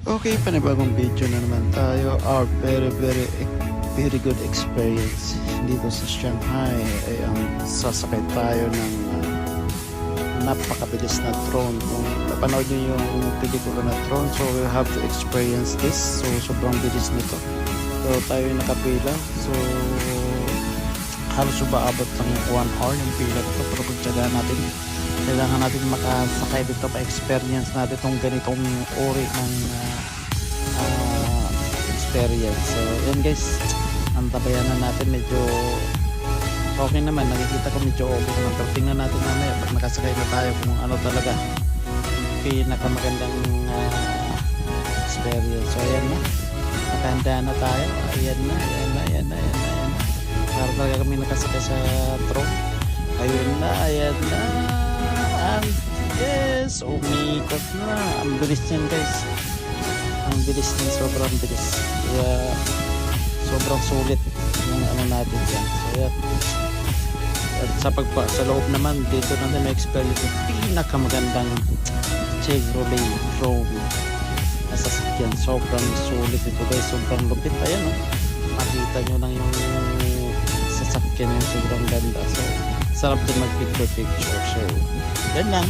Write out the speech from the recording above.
Okay, panibagong video na naman tayo. Our very good experience dito sa Shanghai ay ang sasakay tayo ng napakabilis na drone. Kung napanood nyo yung pelikula na drone, so we have to experience this. So sobrang bilis nito. So tayo yung nakapila. So halos umaabot ng 1 hour yung pila dito, pero pagtsagaan natin, kailangan natin makasakay dito, pa-experience natin itong ganitong uri ng experience. So yan guys, ang tabayanan natin medyo okay naman, nakikita ko medyo okay naman, pero tingnan natin mamaya pag nakasakay na tayo kung ano talaga pinakamagandang experience. So ayan na, nakahanda na tayo, ayan na para talaga kami nakasakay sa drone. Ayun na, ayan na, and yes, umikot na. Ang bilis niyan guys, ang bilis niyan, sobrang bilis, kaya sobrang sulit yung ano natin dyan. So yan, at sa loob naman dito natin may experience yung pinakamagandang Chevrolet drone na sasakyan. Sobrang sulit ito guys, sobrang lupit. Ayan o, makita nyo lang yung sasakyan yung sobrang ganda. So sarap din mag picture. So yan lang.